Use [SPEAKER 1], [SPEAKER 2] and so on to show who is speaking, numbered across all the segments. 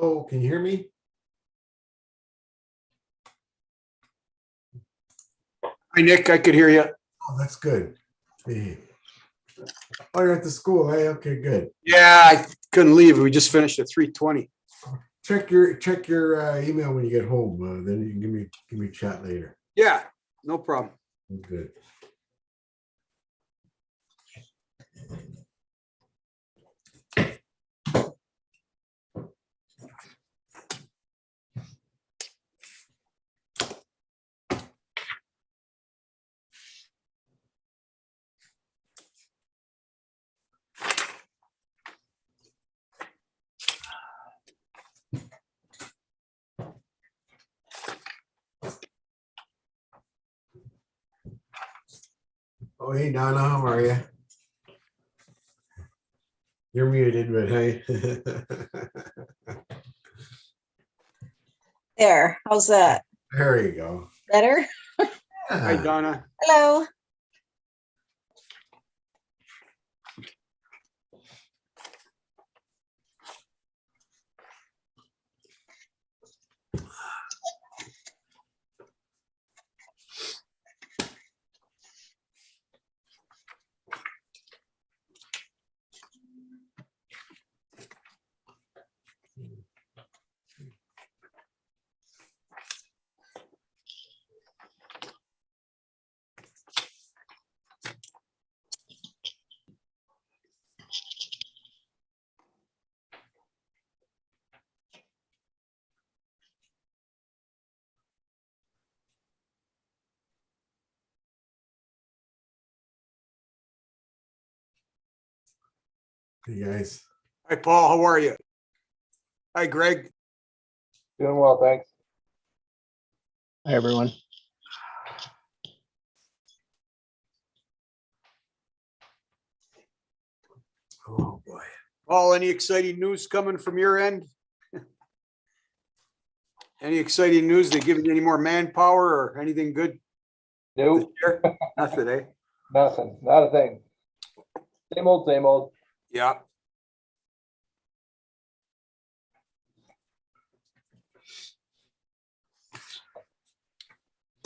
[SPEAKER 1] Oh, can you hear me?
[SPEAKER 2] Hi, Nick, I could hear you.
[SPEAKER 1] Oh, that's good. Hey. Oh, you're at the school. Hey, okay, good.
[SPEAKER 2] Yeah, I couldn't leave. We just finished at 3:20.
[SPEAKER 1] Check your email when you get home. Then you can give me a chat later.
[SPEAKER 2] Yeah, no problem.
[SPEAKER 1] Good. Oh, hey, Donna, how are you? You're muted, but hey.
[SPEAKER 3] There, how's that?
[SPEAKER 1] There you go.
[SPEAKER 3] Better?
[SPEAKER 2] Hi,
[SPEAKER 1] Yeah.
[SPEAKER 2] Donna.
[SPEAKER 3] Hello.
[SPEAKER 1] Hey, guys.
[SPEAKER 2] Hi, Paul. How are you? Hi, Greg.
[SPEAKER 4] Doing well, thanks.
[SPEAKER 5] Hi, everyone.
[SPEAKER 1] Oh, boy.
[SPEAKER 2] Paul, any exciting news coming from your end? Any exciting news? They giving you any more manpower or anything good this
[SPEAKER 4] Nope,
[SPEAKER 2] year? Nothing, eh?
[SPEAKER 4] nothing, not a thing. Same old, same old.
[SPEAKER 2] Yeah.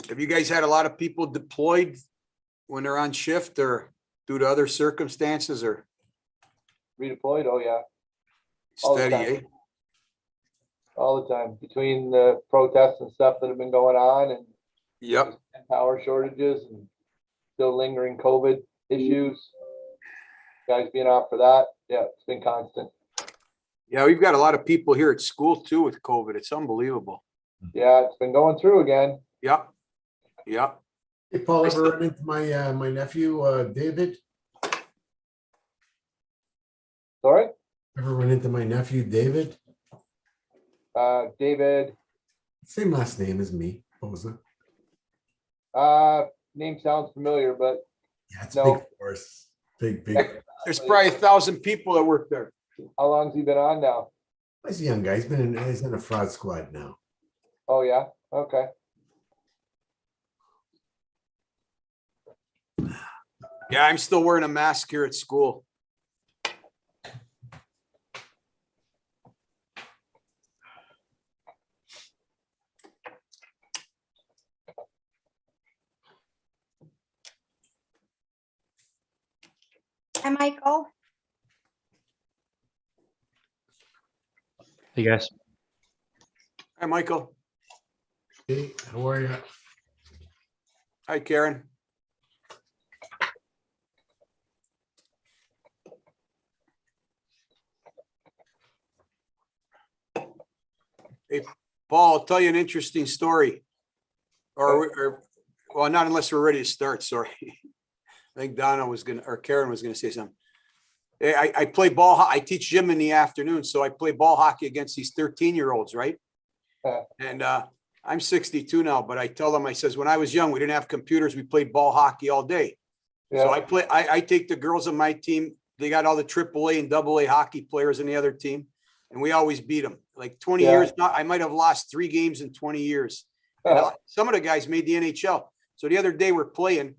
[SPEAKER 2] Have you guys had a lot of people deployed when they're on shift or due to other circumstances or
[SPEAKER 4] Redeployed, oh yeah, All the
[SPEAKER 2] steady,
[SPEAKER 4] time.
[SPEAKER 2] eh?
[SPEAKER 4] all the time. Between the protests and stuff that have been going on and
[SPEAKER 2] Yep.
[SPEAKER 4] power shortages and still lingering COVID issues. Guys being off for that, yeah, it's been constant.
[SPEAKER 2] Yeah, we've got a lot of people here at school too with COVID. It's unbelievable.
[SPEAKER 4] Yeah, it's been going through again.
[SPEAKER 2] Yep. Yep.
[SPEAKER 1] Hey, Paul, ever run into my nephew, David?
[SPEAKER 4] Sorry,
[SPEAKER 1] Ever run into my nephew, David?
[SPEAKER 4] David,
[SPEAKER 1] Same last name as me, Boza.
[SPEAKER 4] name sounds familiar, but
[SPEAKER 1] Yeah, it's
[SPEAKER 4] No.
[SPEAKER 1] big force. Big.
[SPEAKER 2] There's probably 1,000 people that work there.
[SPEAKER 4] how long's he been on now?
[SPEAKER 1] He's a young guy. He's in a fraud squad now.
[SPEAKER 4] Oh, yeah, okay.
[SPEAKER 2] Yeah, I'm still wearing a mask here at school.
[SPEAKER 3] Hi, Michael.
[SPEAKER 5] Hey, guys.
[SPEAKER 2] Hi, Michael.
[SPEAKER 1] Hey, how are you?
[SPEAKER 2] Hi, Karen. Hey, Paul, I'll tell you an interesting story. Or well, not unless we're ready to start, sorry. I think Donna was gonna, or Karen was gonna say something. I play ball, I teach gym in the afternoon, so I play ball hockey against these 13-year-olds, right?
[SPEAKER 4] Yeah.
[SPEAKER 2] And I'm 62 now, but I tell them, I says, when I was young, we didn't have computers, we played ball hockey all day. So
[SPEAKER 4] Yeah,
[SPEAKER 2] I take the girls on my team, they got all the AAA and AA hockey players in the other team, and we always beat them. Like 20
[SPEAKER 4] Yeah.
[SPEAKER 2] years, I might have lost 3 games in 20 years. And some of the guys made the NHL. So the other day we're playing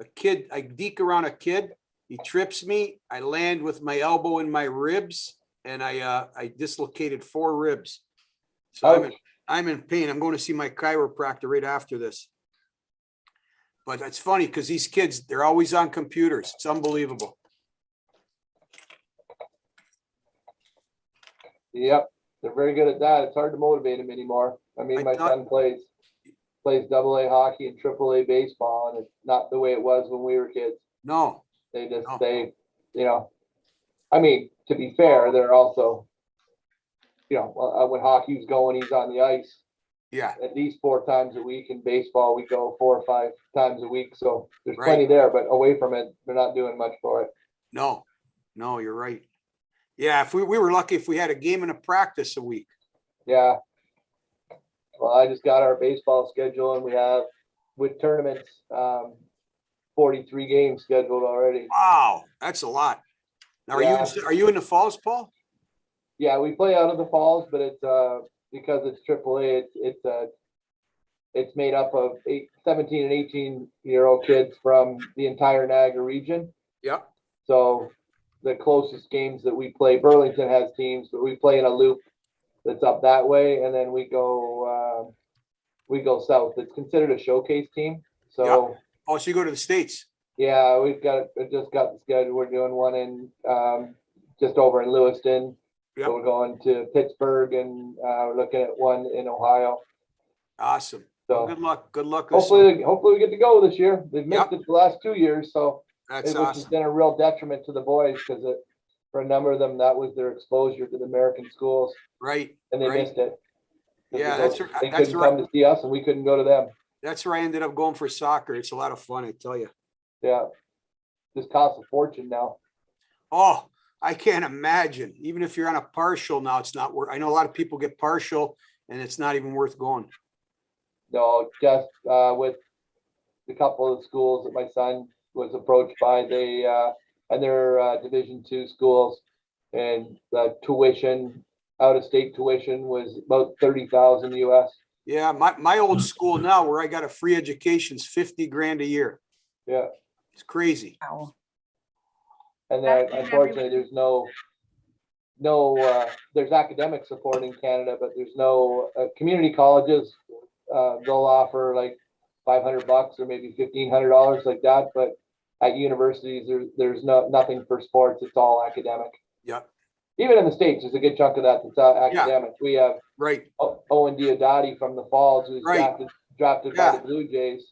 [SPEAKER 2] a kid, I deke around a kid, he trips me, I land with my elbow in my ribs, and I dislocated 4 ribs. So I'm in pain. I'm going to see my chiropractor right after this. But it's funny because these kids, they're always on computers. It's unbelievable.
[SPEAKER 4] Yep, they're very good at that. It's hard to motivate them anymore. I mean,
[SPEAKER 2] I
[SPEAKER 4] my
[SPEAKER 2] thought-
[SPEAKER 4] son plays AA hockey and AAA baseball, and it's not the way it was when we were kids.
[SPEAKER 2] No,
[SPEAKER 4] They just,
[SPEAKER 2] No.
[SPEAKER 4] you know, I mean, to be fair, they're also, when hockey's going, he's on the ice
[SPEAKER 2] yeah,
[SPEAKER 4] at least 4 times a week. In baseball, we go 4 or 5 times a week. So there's
[SPEAKER 2] Right.
[SPEAKER 4] plenty there, but away from it, they're not doing much for it.
[SPEAKER 2] no, you're right. Yeah, if we were lucky if we had a game and a practice a week.
[SPEAKER 4] Yeah. Well, I just got our baseball schedule, and we have, with tournaments, 43 games scheduled already.
[SPEAKER 2] Wow, that's a lot. Now,
[SPEAKER 4] Yeah.
[SPEAKER 2] are you in the falls, Paul?
[SPEAKER 4] Yeah, we play out of the falls, but it's because it's AAA, it's made up of 17 and 18-year-old kids from the entire Niagara region.
[SPEAKER 2] Yep.
[SPEAKER 4] So the closest games that we play, Burlington has teams, but we play in a loop that's up that way, and then we go south. It's considered a showcase team. So
[SPEAKER 2] Oh, so you go to the States?
[SPEAKER 4] yeah, I just got the schedule. We're doing one in just over in Lewiston.
[SPEAKER 2] Yep.
[SPEAKER 4] So we're going to Pittsburgh, and we're looking at one in Ohio.
[SPEAKER 2] Awesome.
[SPEAKER 4] So
[SPEAKER 2] Good luck. Good luck. this
[SPEAKER 4] hopefully we get to go this year. They've missed
[SPEAKER 2] Yep.
[SPEAKER 4] it the last 2 years, so
[SPEAKER 2] That's
[SPEAKER 4] which has
[SPEAKER 2] awesome.
[SPEAKER 4] been a real detriment to the boys, because for a number of them, that was their exposure to the American schools,
[SPEAKER 2] Right.
[SPEAKER 4] and they
[SPEAKER 2] right.
[SPEAKER 4] missed it.
[SPEAKER 2] Yeah,
[SPEAKER 4] They
[SPEAKER 2] that's
[SPEAKER 4] couldn't
[SPEAKER 2] right.
[SPEAKER 4] come to see us, and we couldn't go to them.
[SPEAKER 2] That's where I ended up going for soccer. It's a lot of fun, I tell you.
[SPEAKER 4] Yeah, just costs a fortune now.
[SPEAKER 2] Oh, I can't imagine. Even if you're on a partial now, it's not worth. I know a lot of people get partial, and it's not even worth going.
[SPEAKER 4] No, just with the couple of schools that my son was approached by, and they're Division II schools, and the tuition, out of state tuition, was about $30,000 US.
[SPEAKER 2] Yeah, my old school now, where I got a free education, is 50 grand a year.
[SPEAKER 4] Yeah,
[SPEAKER 2] It's crazy.
[SPEAKER 3] Wow.
[SPEAKER 4] and then
[SPEAKER 3] That is
[SPEAKER 4] unfortunately, there's there's academic support in Canada, but there's no community colleges. They'll offer like $500 or maybe $1,500 like that, but at universities, there's nothing for sports. It's all academic.
[SPEAKER 2] Yep.
[SPEAKER 4] Even in the States, there's a good chunk of that that's academic. We have
[SPEAKER 2] Right.
[SPEAKER 4] Owen Diodati from the Falls, who's
[SPEAKER 2] Right.
[SPEAKER 4] drafted by
[SPEAKER 2] Yeah.
[SPEAKER 4] the Blue Jays.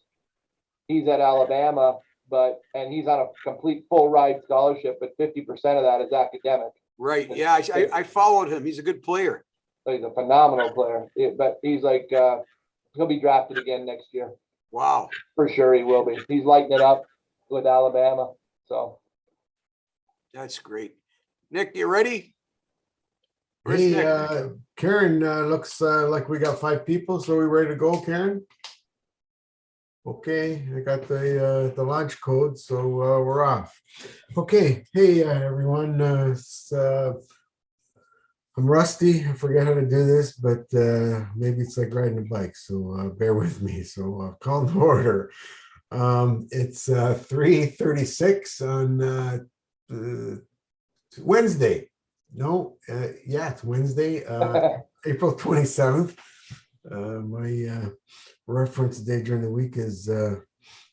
[SPEAKER 4] He's at Alabama, and he's on a complete full ride scholarship, but 50% of that is academic.
[SPEAKER 2] Right. Yeah, I followed him. He's a good player.
[SPEAKER 4] So he's a phenomenal player. But he's like, he'll be drafted again next year.
[SPEAKER 2] Wow.
[SPEAKER 4] For sure he will be. He's lighting it up with Alabama. So
[SPEAKER 2] That's great. Nick, you ready? Where's
[SPEAKER 1] Hey,
[SPEAKER 2] Nick?
[SPEAKER 1] Karen, looks like we got 5 people, so we ready to go, Karen? Okay, I got the launch code, so we're off. Okay, hey everyone, I'm rusty. I forget how to do this, but maybe it's like riding a bike, so bear with me. So call to order. It's 3:36 on Wednesday. No, yeah, it's Wednesday, April 27th. My reference day during the week is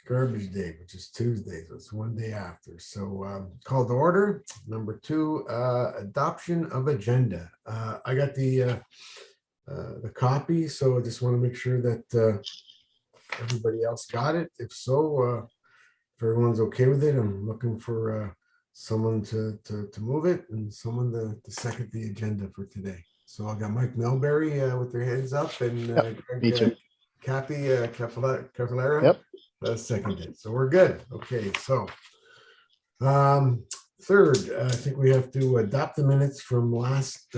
[SPEAKER 1] garbage day, which is Tuesday, so it's one day after. So call to order. Number 2, adoption of agenda. I got the copy, so I just want to make sure that everybody else got it. If so, if everyone's okay with it, I'm looking for someone to move it and someone to second the agenda for today. So I got Mike Milbury with their hands up, and
[SPEAKER 5] me too.
[SPEAKER 1] Kathy Cavallera
[SPEAKER 5] Yep.
[SPEAKER 1] seconded. So we're good. Okay, so third, I think we have to adopt the minutes from last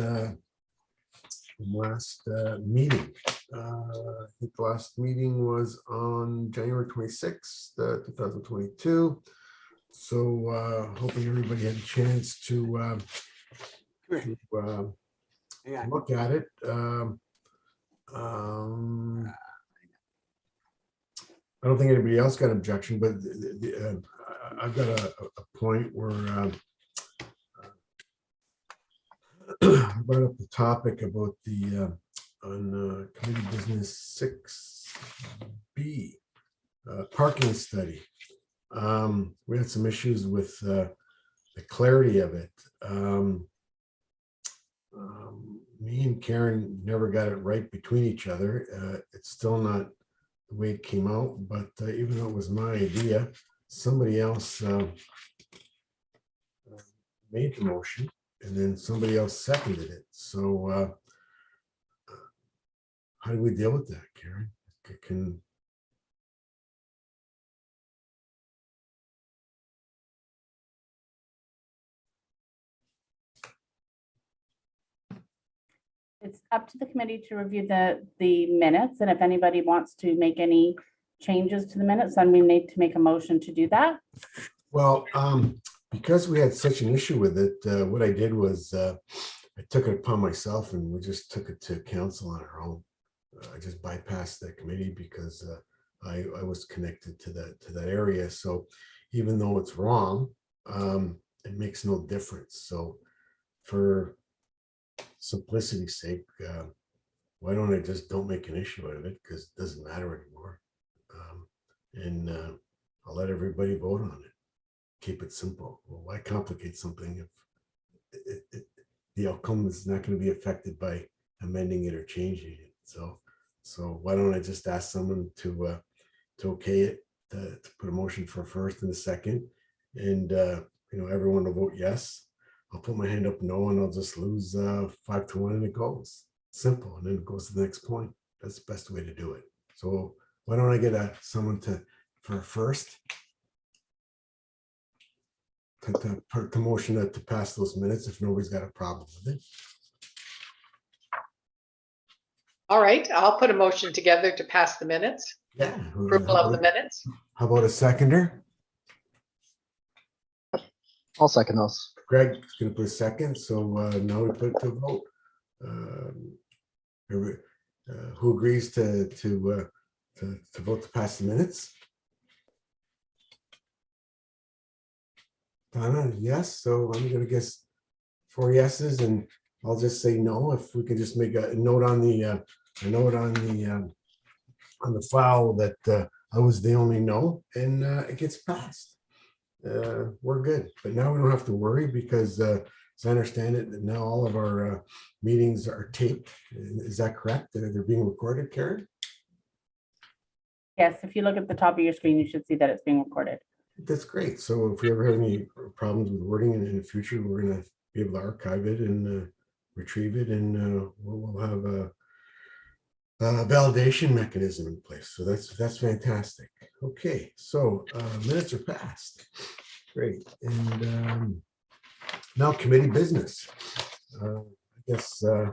[SPEAKER 1] meeting. I think the last meeting was on January 26th, 2022. So hoping everybody had a chance to
[SPEAKER 2] Hang on.
[SPEAKER 1] look at it. I don't think anybody else got an objection, but I've got a point where brought up the topic about the, on committee business 6B, parking study. We had some issues with the clarity of it. Me and Karen never got it right between each other. It's still not the way it came out, but even though it was my idea, somebody else made the motion and then somebody else seconded it. So how do we deal with that, Karen? Can
[SPEAKER 6] It's up to the committee to review the minutes, and if anybody wants to make any changes to the minutes, then we need to make a motion to do that.
[SPEAKER 1] Well, because we had such an issue with it, what I did was I took it upon myself and we just took it to council on our own. I just bypassed the committee because I was connected to that area. So even though it's wrong, it makes no difference. So for simplicity's sake, why don't I just don't make an issue out of it, because it doesn't matter anymore. And I'll let everybody vote on it. Keep it simple. Well, why complicate something if the outcome is not going to be affected by amending it or changing it? So why don't I just ask someone to okay it, to put a motion for a first and a second, and everyone will vote yes. I'll put my hand up no, and I'll just lose 5-1, and it goes simple, and then it goes to the next point. That's the best way to do it. So why don't I get someone for first to motion to pass those minutes if nobody's got a problem with it.
[SPEAKER 7] All right, I'll put a motion together to pass the minutes,
[SPEAKER 1] Yeah.
[SPEAKER 7] approval of the minutes.
[SPEAKER 1] How about a seconder?
[SPEAKER 5] I'll second those.
[SPEAKER 1] Greg's going to put a second, so now we put it to a vote. Who agrees to vote to pass the minutes? Donna, yes. So I'm going to guess 4 yeses, and I'll just say no. If we could just make a note on the file that I was the only no, and it gets passed. We're good. But now we don't have to worry, because as I understand it, now all of our meetings are taped. Is that correct? They're being recorded, Karen?
[SPEAKER 6] Yes, if you look at the top of your screen, you should see that it's being recorded.
[SPEAKER 1] That's great. So if we ever have any problems with wording in the future, we're going to be able to archive it and retrieve it, and we'll have a validation mechanism in place. So that's fantastic. Okay, so minutes are passed. Great. And now committee business. I guess we're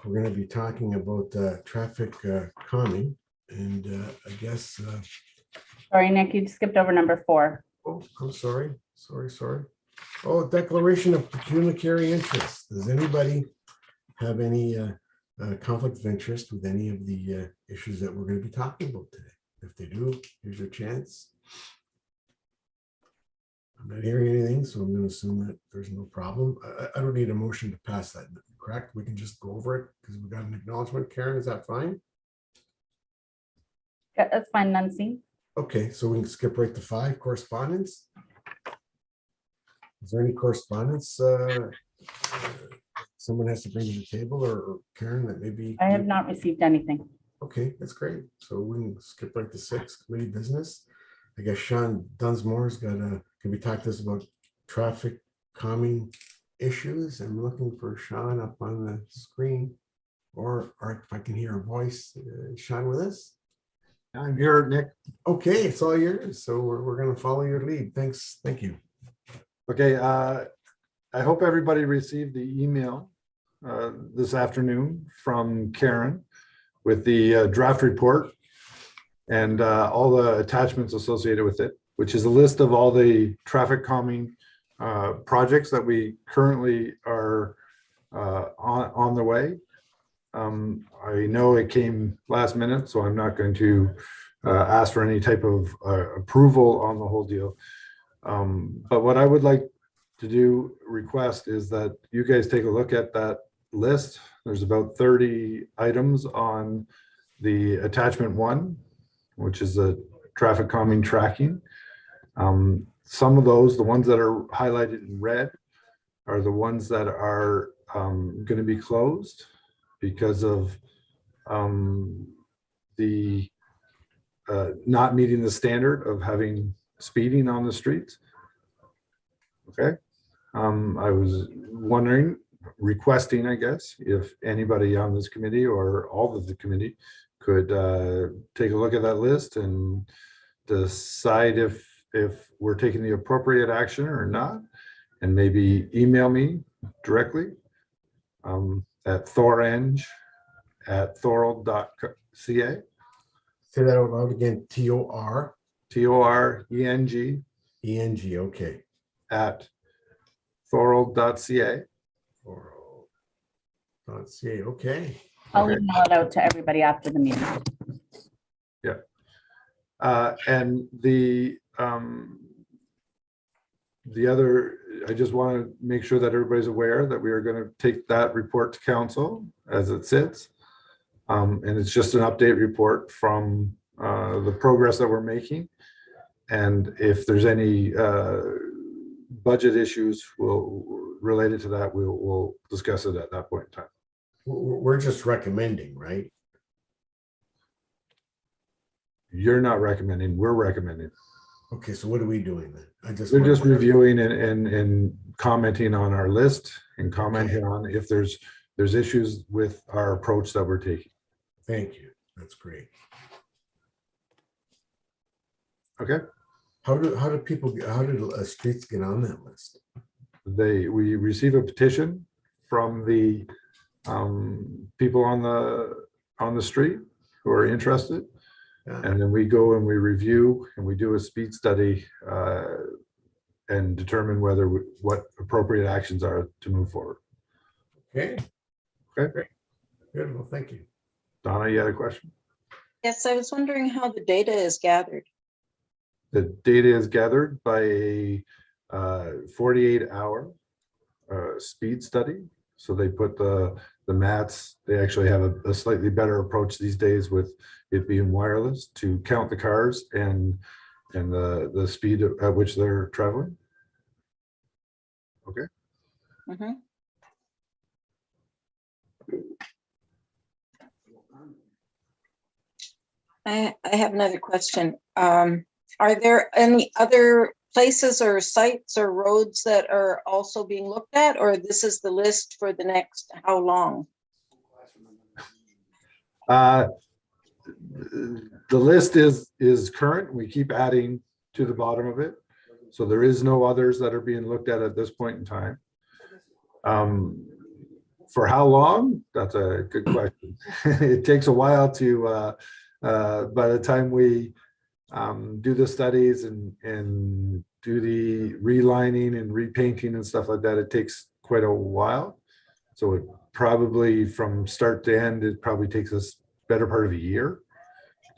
[SPEAKER 1] going to be talking about traffic calming, and I guess.
[SPEAKER 6] Sorry, Nick, you skipped over number 4.
[SPEAKER 1] Oh, I'm sorry. Sorry. Oh, declaration of pecuniary interest. Does anybody have any conflict of interest with any of the issues that we're going to be talking about today? If they do, here's your chance. I'm not hearing anything, so I'm going to assume that there's no problem. I don't need a motion to pass that, correct? We can just go over it because we got an acknowledgement. Karen, is that fine?
[SPEAKER 6] Yeah, that's fine, none seen.
[SPEAKER 1] Okay, so we can skip right to 5, correspondence. Is there any correspondence someone has to bring to the table, or Karen, that maybe?
[SPEAKER 6] I have not received anything.
[SPEAKER 1] Okay, that's great. So we can skip right to 6, committee business. I guess Sean Dunsmore's can we talk to us about traffic calming issues? I'm looking for Sean up on the screen, or if I can hear a voice. Sean with us?
[SPEAKER 8] I'm here, Nick.
[SPEAKER 1] Okay, it's all yours. So we're going to follow your lead. Thanks. Thank you.
[SPEAKER 8] Okay, I hope everybody received the email this afternoon from Karen with the draft report and all the attachments associated with it, which is a list of all the traffic calming projects that we currently are on the way. I know it came last minute, so I'm not going to ask for any type of approval on the whole deal. But what I would like to request is that you guys take a look at that list. There's about 30 items on the attachment 1, which is the traffic calming tracking. Some of those, the ones that are highlighted in red, are the ones that are going to be closed because of the not meeting the standard of having speeding on the streets. Okay. I was wondering, requesting, I guess, if anybody on this committee or all of the committee could take a look at that list and decide if we're taking the appropriate action or not, and maybe email me directly at thoreng@thorold.ca.
[SPEAKER 1] Say that out loud again. TOR
[SPEAKER 8] TORENG
[SPEAKER 1] ENG. Okay.
[SPEAKER 8] at thorold.ca.
[SPEAKER 1] .ca. Okay.
[SPEAKER 6] I'll
[SPEAKER 8] Okay.
[SPEAKER 6] email it out to everybody after the meeting.
[SPEAKER 8] And the other, I just want to make sure that everybody's aware that we are going to take that report to council as it sits. And it's just an update report from the progress that we're making. And if there's any budget issues related to that, we'll discuss it at that point in time.
[SPEAKER 1] We're just recommending, right?
[SPEAKER 8] You're not recommending, we're recommending.
[SPEAKER 1] Okay, so what are we doing then?
[SPEAKER 8] We're just reviewing and commenting on our list and commenting on if there's issues with our approach that we're taking.
[SPEAKER 1] Thank you. That's great.
[SPEAKER 8] Okay.
[SPEAKER 1] How did streets get on that list?
[SPEAKER 8] We receive a petition from the people on the street who are interested.
[SPEAKER 1] Yeah.
[SPEAKER 8] And then we go and we review and we do a speed study and determine what appropriate actions are to move forward.
[SPEAKER 1] Okay.
[SPEAKER 8] Okay.
[SPEAKER 1] Great. Good. Well, thank you.
[SPEAKER 8] Donna, you had a question?
[SPEAKER 3] Yes, I was wondering how the data is gathered.
[SPEAKER 8] The data is gathered by a 48-hour speed study. So they put the mats, they actually have a slightly better approach these days with it being wireless to count the cars and the speed at which they're traveling. Okay.
[SPEAKER 3] Mhm. I have another question. Are there any other places or sites or roads that are also being looked at, or this is the list for the next how long?
[SPEAKER 8] The list is current. We keep adding to the bottom of it. So there is no others that are being looked at this point in time. For how long? That's a good question. It takes a while to, by the time we do the studies and do the relining and repainting and stuff like that, it takes quite a while. So it probably from start to end, it probably takes us better part of a year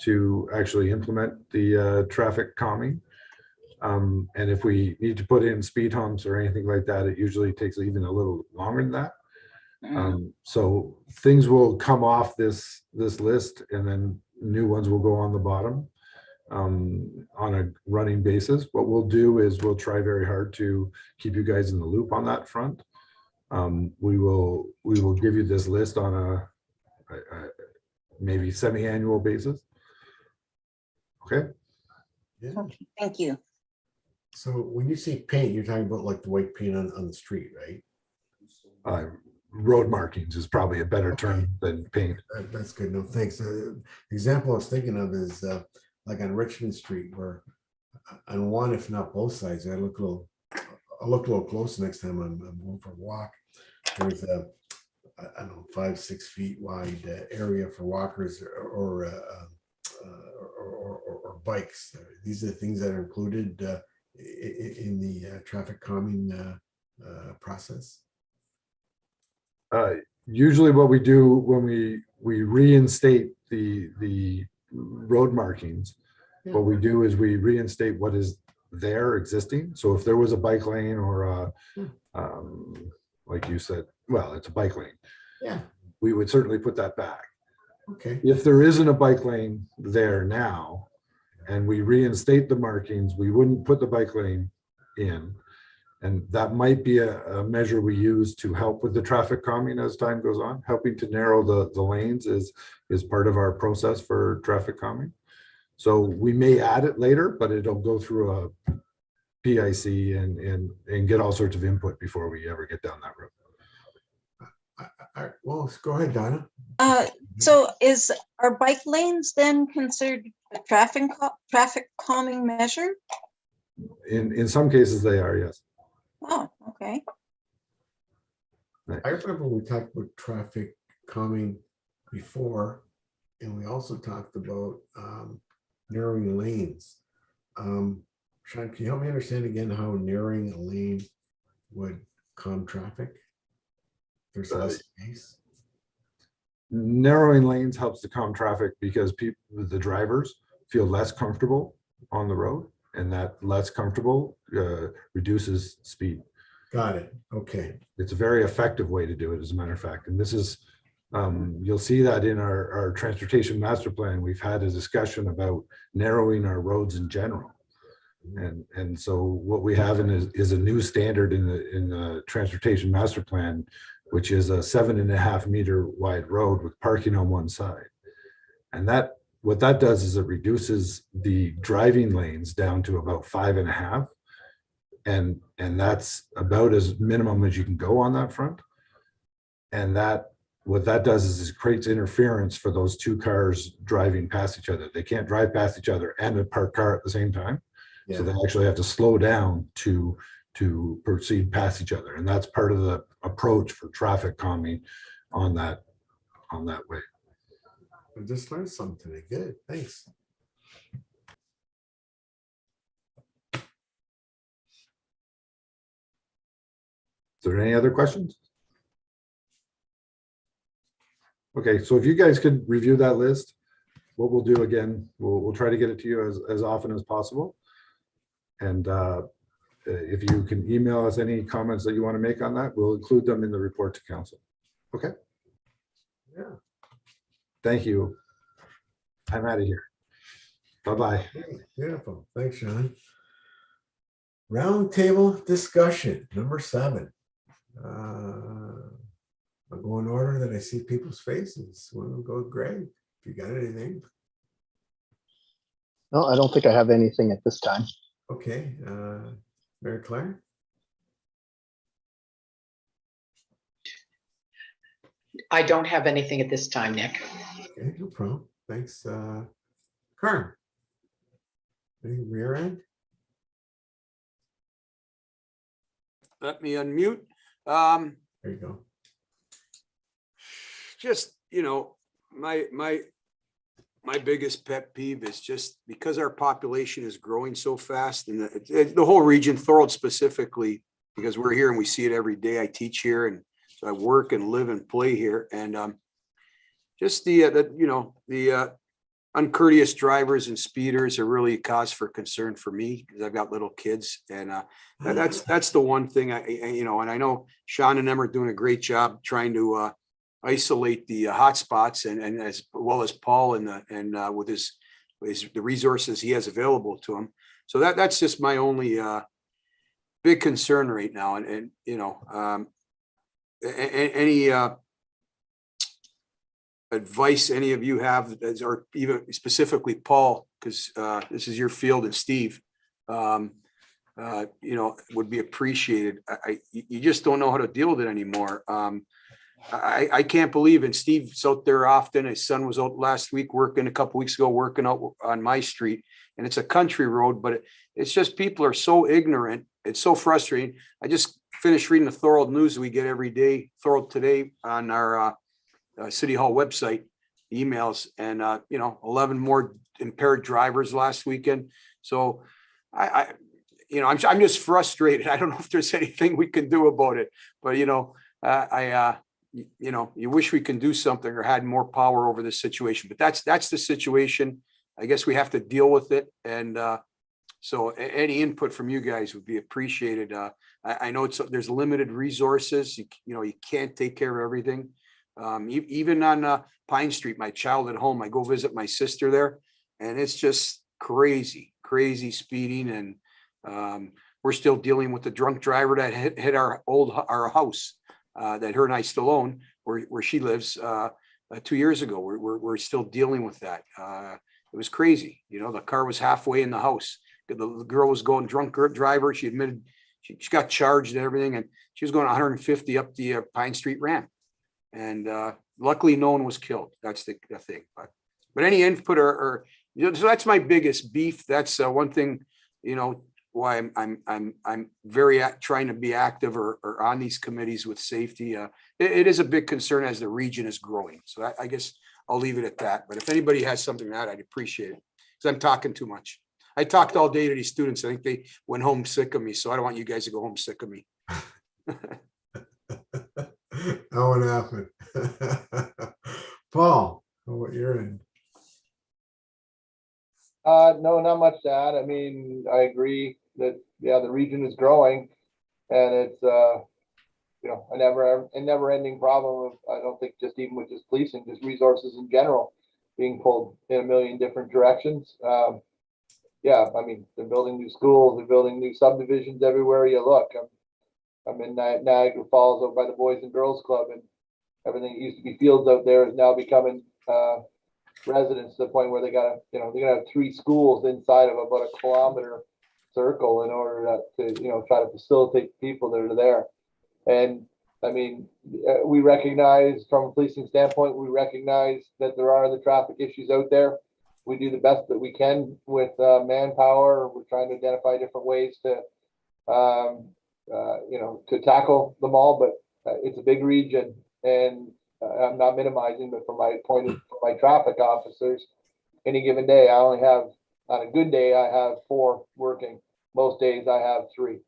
[SPEAKER 8] to actually implement the traffic calming. And if we need to put in speed humps or anything like that, it usually takes even a little longer than that. So things will come off this list and then new ones will go on the bottom on a running basis. What we'll do is we'll try very hard to keep you guys in the loop on that front. We will give you this list on a maybe semi-annual basis. Okay.
[SPEAKER 1] Yeah.
[SPEAKER 3] Okay, thank you.
[SPEAKER 1] So when you say paint, you're talking about like the white paint on the street, right?
[SPEAKER 8] Road markings is probably a better term than paint.
[SPEAKER 1] That's good. No, thanks. Example I was thinking of is like on Richmond Street, where on one, if not both sides, I'll look a little close next time I'm going for a walk. There's I don't know, 5-6 feet wide area for walkers or bikes. These are the things that are included in the traffic calming process.
[SPEAKER 8] Usually what we do when we reinstate the road markings, what we do is we reinstate what is there existing. So if there was a bike lane or like you said, well, it's a bike lane.
[SPEAKER 1] Yeah,
[SPEAKER 8] we would certainly put that back.
[SPEAKER 1] okay.
[SPEAKER 8] If there isn't a bike lane there now, and we reinstate the markings, we wouldn't put the bike lane in. And that might be a measure we use to help with the traffic calming as time goes on. Helping to narrow the lanes is part of our process for traffic calming. So we may add it later, but it'll go through a PIC and get all sorts of input before we ever get down that road.
[SPEAKER 1] All right, well, go ahead, Donna.
[SPEAKER 3] So are bike lanes then considered a traffic calming measure?
[SPEAKER 8] In some cases they are, yes.
[SPEAKER 3] Oh, okay.
[SPEAKER 1] I remember we talked about traffic calming before, and we also talked about narrowing lanes. Sean, can you help me understand again how narrowing a lane would calm traffic? There's less space.
[SPEAKER 8] Narrowing lanes helps to calm traffic because the drivers feel less comfortable on the road, and that less comfortable reduces speed.
[SPEAKER 1] Got it. Okay.
[SPEAKER 8] It's a very effective way to do it, as a matter of fact. And this is, you'll see that in our transportation master plan. We've had a discussion about narrowing our roads in general. And so what we have is a new standard in the transportation master plan, which is a 7.5 meter wide road with parking on one side. And what that does is it reduces the driving lanes down to about 5.5. And that's about as minimum as you can go on that front. And what that does is it creates interference for those two cars driving past each other. They can't drive past each other and a parked car at the same time.
[SPEAKER 1] Yeah.
[SPEAKER 8] So they actually have to slow down to proceed past each other. And that's part of the approach for traffic calming on that way.
[SPEAKER 1] I just learned something today. Good, thanks.
[SPEAKER 8] Is there any other questions? Okay, so if you guys could review that list, what we'll do again, we'll try to get it to you as often as possible. And if you can email us any comments that you want to make on that, we'll include them in the report to council. Okay?
[SPEAKER 1] Yeah.
[SPEAKER 8] Thank you. I'm out of here. Bye-bye.
[SPEAKER 1] Beautiful. Thanks, Sean. Roundtable discussion, number 7. I'll go in order that I see people's faces. We'll go with Greg. If you got anything.
[SPEAKER 5] No, I don't think I have anything at this time.
[SPEAKER 1] Okay. Mary Claire?
[SPEAKER 7] I don't have anything at this time, Nick.
[SPEAKER 1] Okay, no problem. Thanks. Karen? Anything from your end?
[SPEAKER 2] Let me unmute.
[SPEAKER 1] There you go.
[SPEAKER 2] Just, my biggest pet peeve is just because our population is growing so fast, and the whole region, Thorold specifically, because we're here and we see it every day. I teach here, and so I work and live and play here. And just the uncourteous drivers and speeders are really a cause for concern for me, because I've got little kids, and that's the one thing and I know Sean and them are doing a great job trying to isolate the hot spots, and as well as Paul and with the resources he has available to him. So that's just my only big concern right now. And any advice any of you have, or even specifically Paul, because this is your field, and Steve, would be appreciated. You just don't know how to deal with it anymore. I can't believe, and Steve's out there often. His son was out last week a couple weeks ago, working out on my street, and it's a country road, but it's just, people are so ignorant. It's so frustrating. I just finished reading the Thorold News we get every day, Thorold Today, on our City Hall website, emails, and 11 more impaired drivers last weekend. So I'm just frustrated. I don't know if there's anything we can do about it, but you wish we can do something or had more power over this situation, but that's the situation. I guess we have to deal with it. And so any input from you guys would be appreciated. I know there's limited resources. You can't take care of everything, Even on Pine Street, my childhood home, I go visit my sister there, and it's just crazy speeding. And we're still dealing with the drunk driver that hit our house that her and I still own, where she lives 2 years ago. We're still dealing with that. It was crazy. You know, the car was halfway in the house. The girl was going drunk driver. She admitted she got charged and everything, and she was going 150 up the Pine Street ramp. And luckily, no one was killed. That's the thing. But any input or you know, so that's my biggest beef. That's one thing, you know, why I'm very trying to be active or on these committees with safety. It is a big concern as the region is growing. So I guess I'll leave it at that. But if anybody has something to add, I'd appreciate it, because I'm talking too much. I talked all day to these students. I think they went home sick of me. So I don't want you guys to go home sick of me.
[SPEAKER 1] That won't happen. Paul, what you're in?
[SPEAKER 4] No, not much to add. I mean, I agree that, yeah, the region is growing, and it's, you know, a never ending problem of, I don't think just even with just policing, just resources in general being pulled in a million different directions. Yeah, I mean, they're building new schools, they're building new subdivisions everywhere you look. I'm in Niagara Falls over by the Boys and Girls Club, and everything that used to be fields out there is now becoming residents, to the point where they're gonna have 3 schools inside of about a kilometer circle in order to try to facilitate the people that are there. And I mean, we recognize from a policing standpoint, we recognize that there are the traffic issues out there. We do the best that we can with manpower. We're trying to identify different ways to to tackle them all, but it's a big region, and I'm not minimizing, but from my point of my traffic officers, any given day, I only have, on a good day, I have 4 working. Most days I have 3.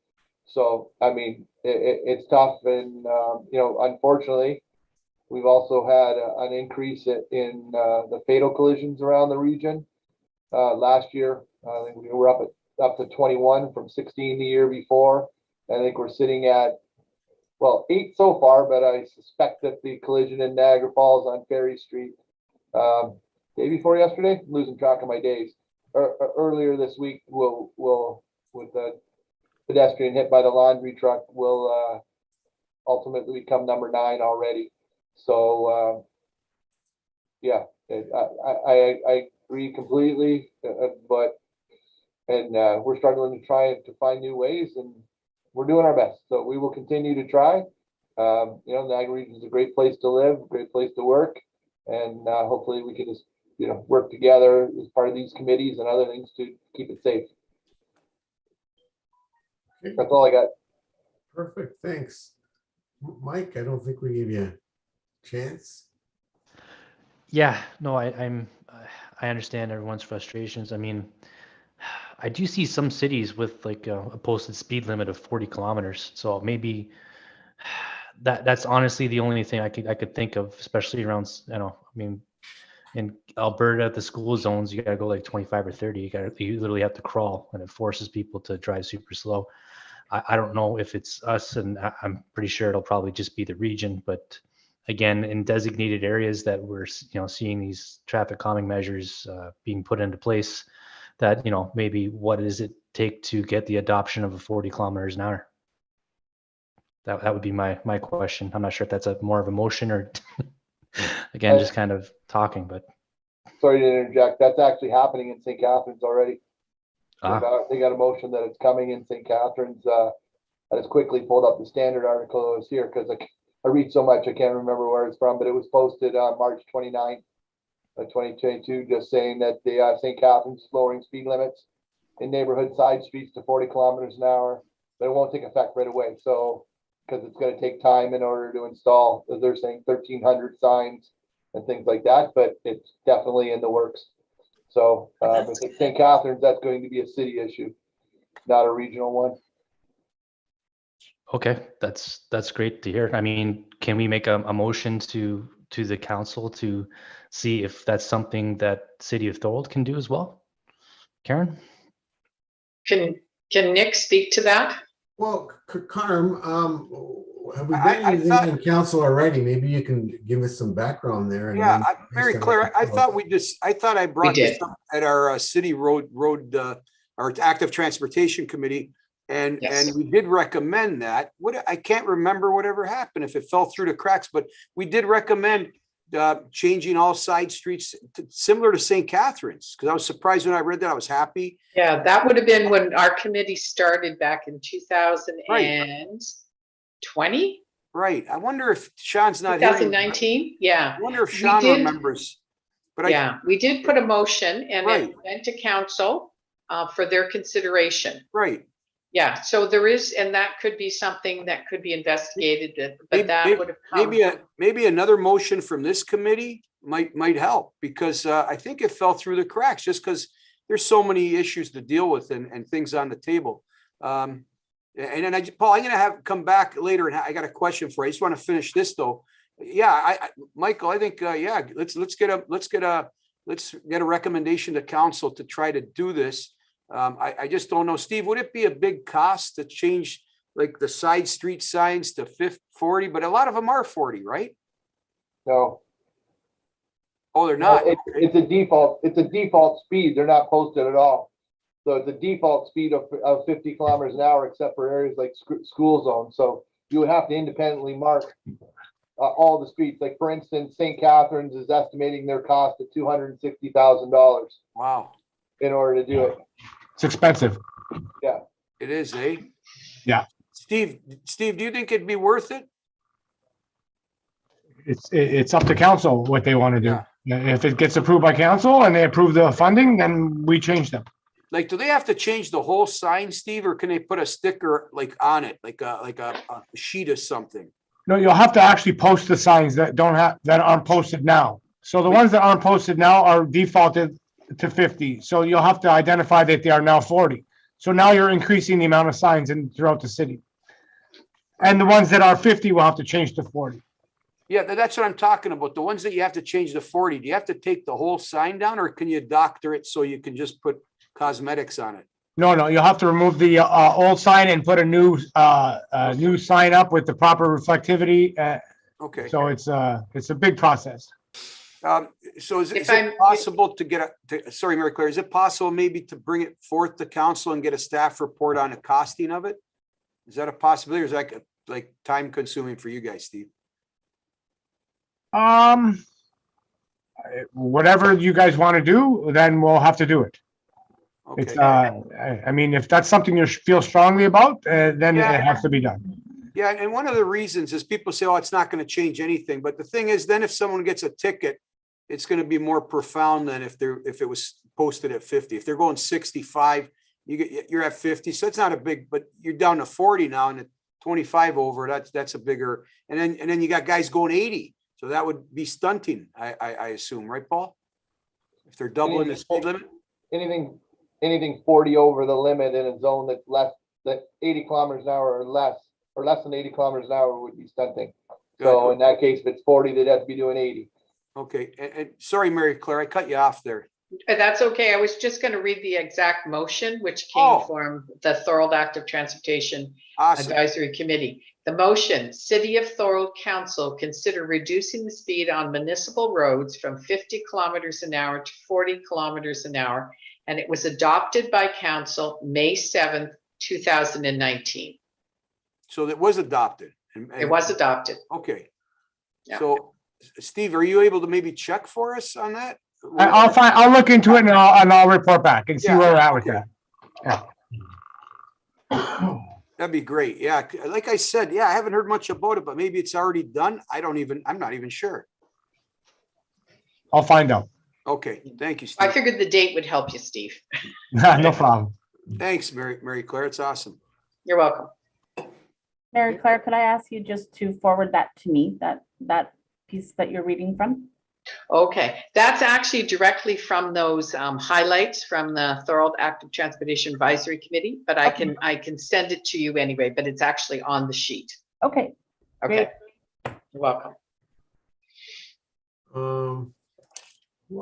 [SPEAKER 4] So, I mean, it's tough. And, unfortunately, we've also had an increase in the fatal collisions around the region. Last year, I think we were up to 21 from 16 the year before. I think we're sitting at, well, 8 so far, but I suspect that the collision in Niagara Falls on Ferry Street, day before yesterday, I'm losing track of my days, earlier this week, will with the pedestrian hit by the laundry truck, will ultimately become number 9 already. So, yeah, I agree completely, but we're struggling to try to find new ways, and we're doing our best. So we will continue to try. Niagara region is a great place to live, a great place to work, and hopefully we can just work together as part of these committees and other things to keep it safe.
[SPEAKER 1] Okay,
[SPEAKER 4] That's all I got.
[SPEAKER 1] perfect. Thanks. Mike, I don't think we gave you a chance.
[SPEAKER 9] Yeah, no, I understand everyone's frustrations. I mean, I do see some cities with like a posted speed limit of 40 kilometers. So maybe that's honestly the only thing I could think of, especially around, I mean, in Alberta, the school zones, you gotta go like 25 or 30. You literally have to crawl, and it forces people to drive super slow. I don't know if it's us, and I'm pretty sure it'll probably just be the region, but again, in designated areas that we're seeing these traffic calming measures being put into place, that maybe what does it take to get the adoption of a 40 kilometers an hour? That would be my question. I'm not sure if that's more of a motion or again just kind of talking, but
[SPEAKER 4] Sorry to interject. That's actually happening in St. Catharines already. They got a motion that it's coming in St. Catharines. I just quickly pulled up the Standard article that was here, because I read so much I can't remember where it's from, but it was posted on March 29th, 2022, just saying that the St. Catharines is lowering speed limits in neighborhood side streets to 40 kilometers an hour, but it won't take effect right away. So, because it's going to take time in order to install, as they're saying, 1,300 signs and things like that, but it's definitely in the works. So, I think St. Catharines, that's going to be a city issue, not a regional one.
[SPEAKER 9] okay, that's great to hear. I mean, can we make a motion to the council to see if that's something that City of Thorold can do as well? Karen?
[SPEAKER 7] Can Nick speak to that?
[SPEAKER 1] Well, Carm, have we
[SPEAKER 2] I-
[SPEAKER 1] done
[SPEAKER 2] I
[SPEAKER 1] anything
[SPEAKER 2] thought-
[SPEAKER 1] in council already? Maybe you can give us some background there. and
[SPEAKER 2] Yeah,
[SPEAKER 1] then
[SPEAKER 2] Mary
[SPEAKER 1] based on
[SPEAKER 2] Claire,
[SPEAKER 1] what
[SPEAKER 2] I
[SPEAKER 1] you
[SPEAKER 2] thought
[SPEAKER 1] told us.
[SPEAKER 2] I thought I brought this
[SPEAKER 7] did.
[SPEAKER 2] up at our city our active transportation committee. And
[SPEAKER 7] Yes.
[SPEAKER 2] we did recommend that. I can't remember whatever happened, if it fell through the cracks, but we did recommend changing all side streets similar to St. Catherine's. Because I was surprised when I read that. I was happy.
[SPEAKER 7] Yeah, that would have been when our committee started back in 2020,
[SPEAKER 2] Right. I wonder if Sean's not here.
[SPEAKER 7] 2019. Yeah.
[SPEAKER 2] I wonder if
[SPEAKER 7] We
[SPEAKER 2] Sean
[SPEAKER 7] did-
[SPEAKER 2] remembers. But
[SPEAKER 7] Yeah, we did put a motion and
[SPEAKER 2] Right.
[SPEAKER 7] it went to council for their consideration.
[SPEAKER 2] Right.
[SPEAKER 7] Yeah, so there is, and that could be something that could be investigated, but that would have come.
[SPEAKER 2] Maybe another motion from this committee might help, because I think it fell through the cracks just because there's so many issues to deal with and things on the table. And then Paul, I'm gonna come back later, and I got a question for you. I just want to finish this though. Yeah, Michael, I think let's get a recommendation to council to try to do this. I just don't know. Steve, would it be a big cost to change like the side street signs to 40? But a lot of them are 40, right?
[SPEAKER 4] No,
[SPEAKER 2] Oh, they're not.
[SPEAKER 4] it's a default speed. They're not posted at all. So it's a default speed of 50 kilometers an hour, except for areas like school zones. So you would have to independently mark all the streets. Like for instance, St. Catherine's is estimating their cost at $260,000
[SPEAKER 2] Wow,
[SPEAKER 4] in order to do it.
[SPEAKER 5] It's expensive.
[SPEAKER 2] it is, eh?
[SPEAKER 5] Yeah.
[SPEAKER 2] Steve, do you think it'd be worth it?
[SPEAKER 5] It's up to council what they want to do.
[SPEAKER 2] Yeah.
[SPEAKER 5] If it gets approved by council and they approve the funding, then we change them.
[SPEAKER 2] Like, do they have to change the whole sign, Steve, or can they put a sticker like on it, like a sheet or something?
[SPEAKER 5] No, you'll have to actually post the signs that aren't posted now. So the ones that aren't posted now are defaulted to 50. So you'll have to identify that they are now 40. So now you're increasing the amount of signs throughout the city. And the ones that are 50 will have to change to 40.
[SPEAKER 2] Yeah, that's what I'm talking about. The ones that you have to change to 40, do you have to take the whole sign down, or can you doctor it so you can just put cosmetics on it?
[SPEAKER 5] No, you'll have to remove the old sign and put a new sign up with the proper reflectivity.
[SPEAKER 2] Okay.
[SPEAKER 5] So it's a big process.
[SPEAKER 2] So is
[SPEAKER 7] If
[SPEAKER 2] it
[SPEAKER 7] I'm-
[SPEAKER 2] possible to sorry, Mary Claire, is it possible maybe to bring it forth to council and get a staff report on the costing of it? Is that a possibility, or is that like time consuming for you guys, Steve?
[SPEAKER 5] Whatever you guys want to do, then we'll have to do it. It's,
[SPEAKER 2] Okay.
[SPEAKER 5] I mean, if that's something you feel strongly about, then
[SPEAKER 2] Yeah.
[SPEAKER 5] it has to be done.
[SPEAKER 2] Yeah, and one of the reasons is people say, oh, it's not going to change anything. But the thing is, then if someone gets a ticket, it's going to be more profound than if it was posted at 50. If they're going 65, you're at 50. So it's not a big, but you're down to 40 now, and at 25 over, that's a bigger. And then you got guys going 80. So that would be stunting, I assume, right, Paul? If they're doubling the speed limit?
[SPEAKER 4] Anything 40 over the limit in a zone that's less than 80 kilometers an hour or less than 80 kilometers an hour would be stunting. So in that case, if it's 40, they'd have to be doing 80.
[SPEAKER 2] Okay, and sorry, Mary Claire, I cut you off there.
[SPEAKER 7] That's okay. I was just going to read the exact motion, which
[SPEAKER 2] Oh.
[SPEAKER 7] came from the Thorold Active Transportation
[SPEAKER 2] Awesome.
[SPEAKER 7] Advisory Committee. The motion, City of Thorold Council consider reducing the speed on municipal roads from 50 kilometers an hour to 40 kilometers an hour. And it was adopted by council May 7th, 2019.
[SPEAKER 2] So it was adopted.
[SPEAKER 7] It was adopted.
[SPEAKER 2] Okay.
[SPEAKER 7] Yeah.
[SPEAKER 2] So Steve, are you able to maybe check for us on that?
[SPEAKER 5] I'll look into it and I'll report back and see
[SPEAKER 2] Yeah,
[SPEAKER 5] where we're at with
[SPEAKER 2] okay.
[SPEAKER 5] that. Yeah.
[SPEAKER 2] That'd be great. Yeah. Like I said, yeah, I haven't heard much about it, but maybe it's already done. I'm not even sure.
[SPEAKER 5] I'll find out.
[SPEAKER 2] Okay. Thank you,
[SPEAKER 7] I
[SPEAKER 2] Steve.
[SPEAKER 7] figured the date would help you, Steve.
[SPEAKER 5] No problem.
[SPEAKER 2] Thanks, Mary Claire. It's awesome.
[SPEAKER 7] You're welcome.
[SPEAKER 6] Mary Claire, could I ask you just to forward that to me, that piece that you're reading from?
[SPEAKER 7] Okay, that's actually directly from those highlights from the Thorold Active Transportation Advisory Committee, but I can send it to you anyway, but it's actually on the sheet.
[SPEAKER 6] Okay,
[SPEAKER 7] Okay, you're welcome.
[SPEAKER 1] Who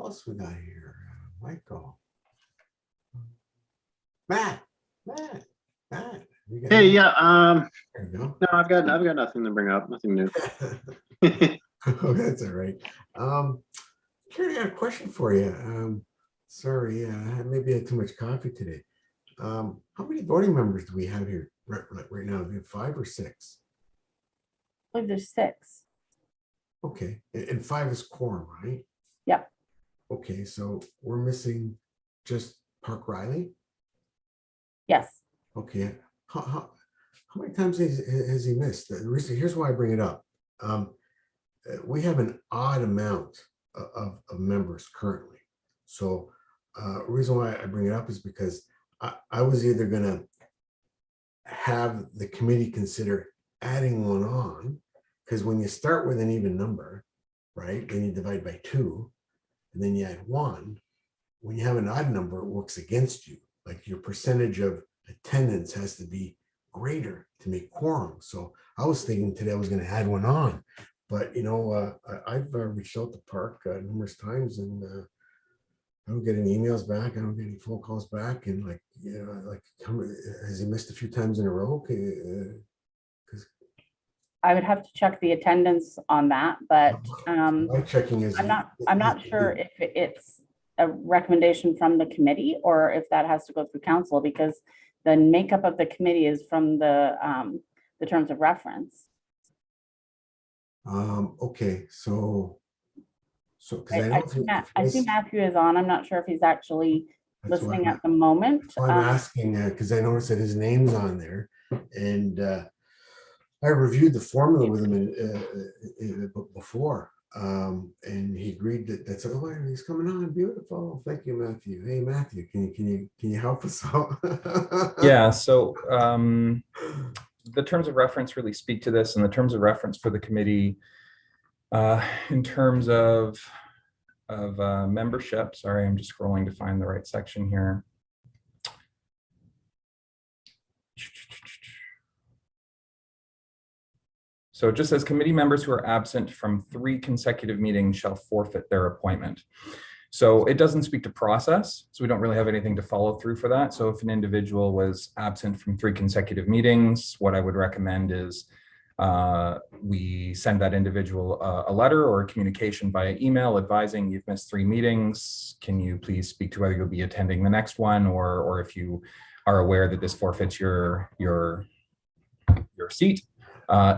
[SPEAKER 1] else we got here? Michael. Matt. You got
[SPEAKER 10] Hey,
[SPEAKER 1] any?
[SPEAKER 10] yeah,
[SPEAKER 1] There you go.
[SPEAKER 10] no, I've got nothing to bring up, nothing new.
[SPEAKER 1] Oh, that's all right. Karen, I got a question for you. Sorry, maybe I had too much coffee today. How many voting members do we have here right now? Do we have 5 or 6?
[SPEAKER 6] I believe there's 6.
[SPEAKER 1] Okay, and 5 is quorum, right?
[SPEAKER 6] Yep.
[SPEAKER 1] Okay, so we're missing just Park Riley?
[SPEAKER 6] Yes.
[SPEAKER 1] Okay, how many times has he missed? The reason, here's why I bring it up. We have an odd amount of members currently. So reason why I bring it up is because I was either gonna have the committee consider adding one on, because when you start with an even number, right, then you divide by 2, and then you add 1. When you have an odd number, it works against you. Like your percentage of attendance has to be greater to make quorum. So I was thinking today I was going to add one on, but you know, I've reached out to Park numerous times, and I don't get any emails back. I don't get any phone calls back, and like, you know, like, has he missed a few times in a row? Okay,
[SPEAKER 6] I would have to check the attendance on that, but
[SPEAKER 1] my checking is
[SPEAKER 6] I'm not sure if it's a recommendation from the committee or if that has to go through council, because the makeup of the committee is from the terms of reference.
[SPEAKER 1] Okay, so because I
[SPEAKER 6] I
[SPEAKER 1] know
[SPEAKER 6] I see Matthew is on. I'm not sure if he's actually listening at the moment.
[SPEAKER 1] I'm asking because I noticed that his name's on there, and I reviewed the formula with him before, and he agreed that's, oh, he's coming on, beautiful. Thank you, Matthew. Hey, Matthew, can you help us out?
[SPEAKER 11] Yeah, so the terms of reference really speak to this, and the terms of reference for the committee in terms of membership. Sorry, I'm just scrolling to find the right section here. So it just says committee members who are absent from 3 consecutive meetings shall forfeit their appointment. So it doesn't speak to process, so we don't really have anything to follow through for that. So if an individual was absent from 3 consecutive meetings, what I would recommend is we send that individual a letter or a communication via email advising you've missed 3 meetings. Can you please speak to whether you'll be attending the next one, or if you are aware that this forfeits your seat.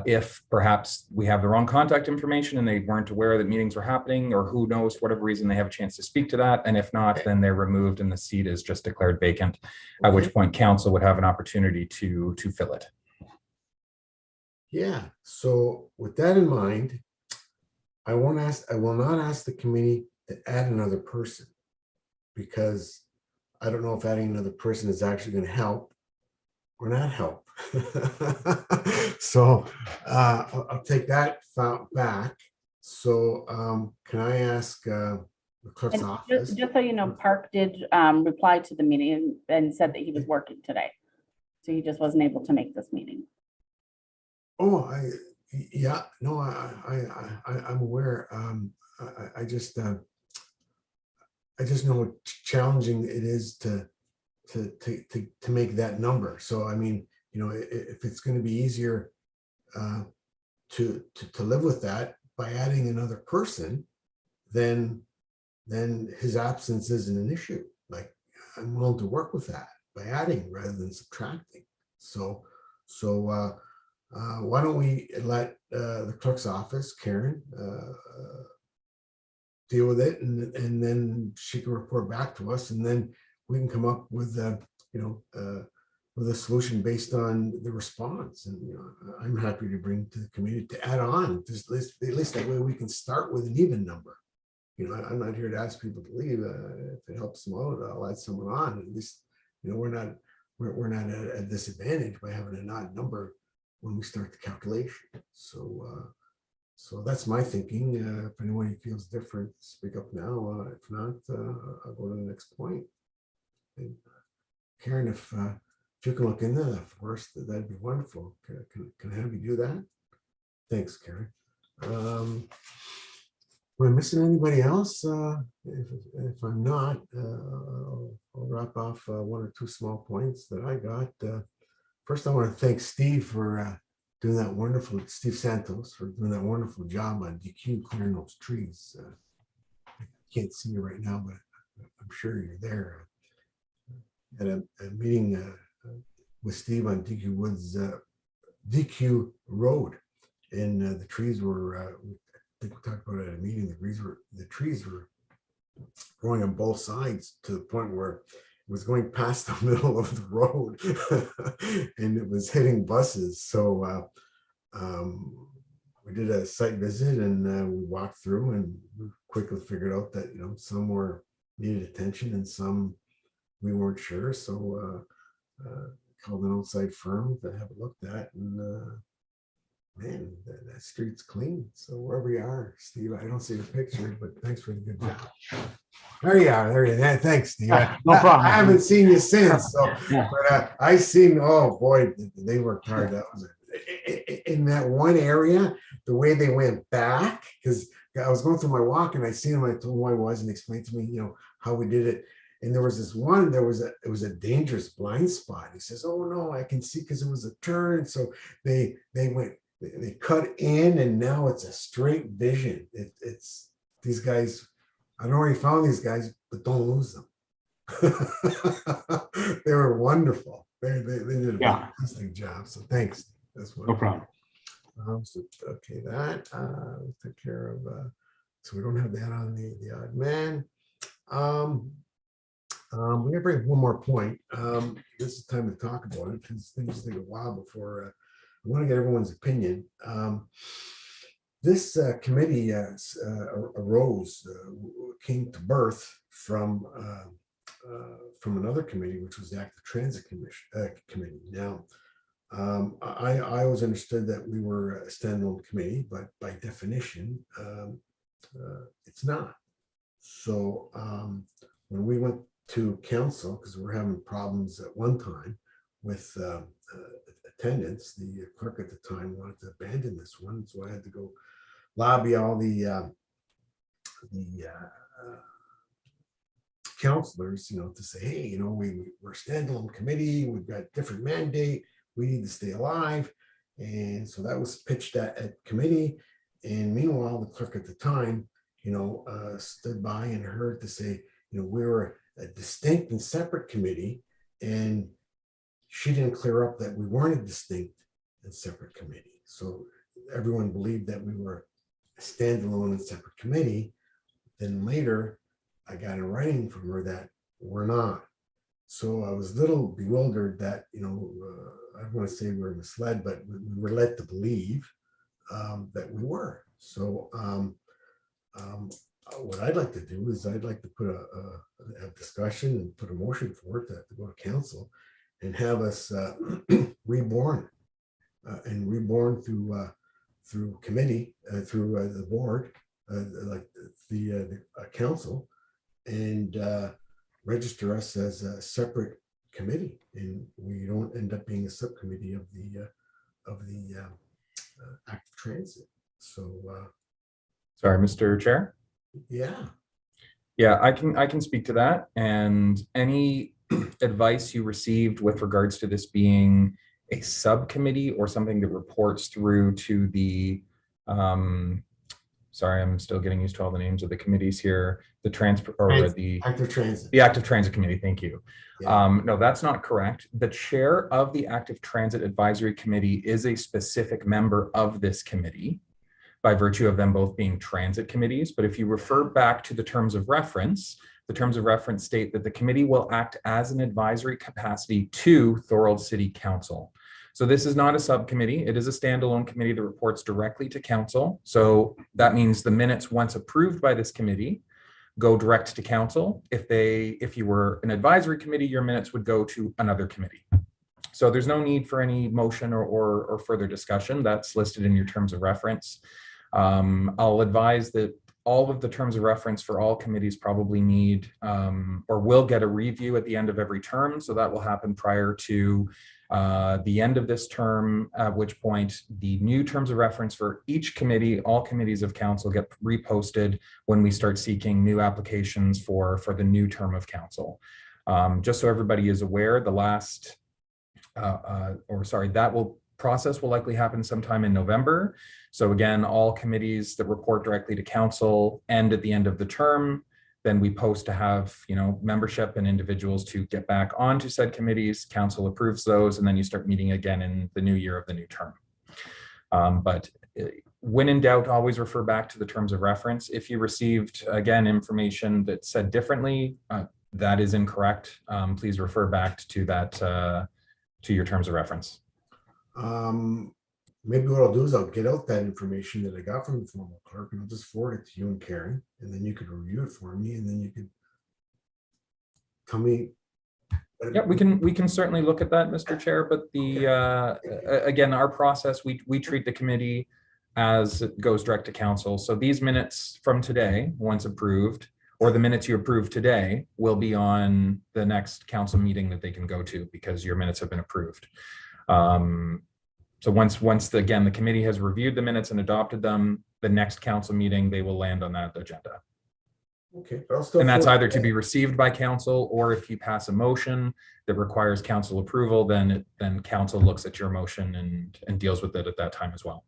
[SPEAKER 11] If perhaps we have the wrong contact information and they weren't aware that meetings were happening, or who knows, for whatever reason, they have a chance to speak to that. And if not, then they're removed and the seat is just declared vacant, at which point council would have an opportunity to fill it.
[SPEAKER 1] Yeah, so with that in mind, I will not ask the committee to add another person, because I don't know if adding another person is actually going to help or not help. So I'll take that thought back. So can I ask the clerk's office?
[SPEAKER 6] Just so you know, Park did reply to the meeting and said that he was working today. So he just wasn't able to make this meeting.
[SPEAKER 1] Oh, yeah, no, I'm aware. I just know how challenging it is to make that number. So I mean, you know, if it's going to be easier to live with that by adding another person, then his absence isn't an issue. Like, I'm willing to work with that by adding rather than subtracting. So why don't we let the clerk's office, Karen, deal with it, and then she can report back to us, and then we can come up with with a solution based on the response. And you know, I'm happy to bring to the community to add on. Just at least that way we can start with an even number. You know, I'm not here to ask people to leave. If it helps them out, I'll add someone on. At least, you know, we're not at a disadvantage by having an odd number when we start the calculation. So that's my thinking. If anyone feels different, speak up now. If not, I'll go to the next point. And Karen, if you can look into that for us, that'd be wonderful. Can I have you do that? Thanks, Karen. Am I missing anybody else? If I'm not, I'll wrap off 1 or 2 small points that I got. first I want to thank Steve for doing that wonderful, Steve Santos, for doing that wonderful job on DQ clearing those trees. I can't see you right now, but I'm sure you're there. At a meeting with Steve on DQ Woods, DQ Road, and the trees were, I think we talked about it at a meeting, the trees were growing on both sides to the point where it was going past the middle of the road and it was hitting buses. So we did a site visit and we walked through and we quickly figured out that, you know, some were needed attention and some we weren't sure. So called an outside firm to have it looked at, and man, that street's clean. So wherever you are, Steve, I don't see the picture, but thanks for the good job. There you are. There you are. Thanks, Steve.
[SPEAKER 5] No problem.
[SPEAKER 1] I haven't seen you since. So,
[SPEAKER 5] Yeah.
[SPEAKER 1] but I seen. Oh boy, they worked hard. That was in that one area. The way they went back, because I was going through my walk and I seen him. I told him who I was and he explained to me, you know, how we did it. And there was this one, it was a dangerous blind spot. He says, oh no, I can see because it was a turn. So they cut in and now it's a straight vision. It's these guys, I don't know where you found these guys, but don't lose them. They were wonderful. They did a fantastic job. So thanks. That's what.
[SPEAKER 5] No problem.
[SPEAKER 1] So, okay, that we took care of. So we don't have that on the odd man. We're gonna bring one more point. This is time to talk about it because things take a while before I want to get everyone's opinion. This committee arose, came to birth from another committee, which was the Active Transit Committee. Now, I always understood that we were a standalone committee, but by definition, it's not. So when we went to council, because we're having problems at one time with attendance, the clerk at the time wanted to abandon this one, so I had to go lobby all the counselors, you know, to say, hey, you know, we're a standalone committee, we've got different mandate, we need to stay alive. And so that was pitched at committee. And meanwhile, the clerk at the time, you know, stood by and heard to say, you know, we were a distinct and separate committee, and she didn't clear up that we weren't a distinct and separate committee. So everyone believed that we were a standalone and separate committee. Then later, I got in writing from her that we're not. So I was a little bewildered that, you know, I don't want to say we were misled, but we were led to believe that we were. So what I'd like to do is I'd like to put a discussion and put a motion for it to go to council and have us reborn and reborn through committee, through the board, like the council, and register us as a separate committee, and we don't end up being a subcommittee of the active transit. So
[SPEAKER 11] Sorry, Mr. Chair.
[SPEAKER 1] yeah.
[SPEAKER 11] Yeah, I can speak to that. And any advice you received with regards to this being a subcommittee or something that reports through to the sorry, I'm still getting used to all the names of the committees here. The transport or the
[SPEAKER 1] Active Transit.
[SPEAKER 11] The Active Transit Committee. Thank you.
[SPEAKER 1] Yeah.
[SPEAKER 11] No, that's not correct. The chair of the Active Transit Advisory Committee is a specific member of this committee by virtue of them both being transit committees. But if you refer back to the terms of reference, the terms of reference state that the committee will act as an advisory capacity to Thorold City Council. So this is not a subcommittee. It is a standalone committee that reports directly to council. So that means the minutes, once approved by this committee, go direct to council. If you were an advisory committee, your minutes would go to another committee. So there's no need for any motion or further discussion. That's listed in your terms of reference. I'll advise that all of the terms of reference for all committees probably need or will get a review at the end of every term. So that will happen prior to the end of this term, at which point the new terms of reference for each committee, all committees of council, get reposted when we start seeking new applications for the new term of council. Just so everybody is aware, the last process will likely happen sometime in November. So again, all committees that report directly to council end at the end of the term. Then we post to have, membership and individuals to get back onto said committees. Council approves those, and then you start meeting again in the new year of the new term. But when in doubt, always refer back to the terms of reference. If you received, again, information that said differently, that is incorrect. Please refer back to that, to your terms of reference.
[SPEAKER 1] Maybe what I'll do is I'll get out that information that I got from the formal clerk and I'll just forward it to you and Karen, and then you could review it for me, and then you could tell me.
[SPEAKER 11] Yeah, we can certainly look at that, Mr. Chair, but again, our process, we treat the committee as it goes direct to council. So these minutes from today, once approved, or the minutes you approve today, will be on the next council meeting that they can go to because your minutes have been approved. So once again, the committee has reviewed the minutes and adopted them, the next council meeting, they will land on that agenda.
[SPEAKER 1] Okay. But I'll still
[SPEAKER 11] And that's
[SPEAKER 1] forward
[SPEAKER 11] either to be received by council, or if you pass a motion that requires council approval, then council looks at your motion and deals with it at that time as well.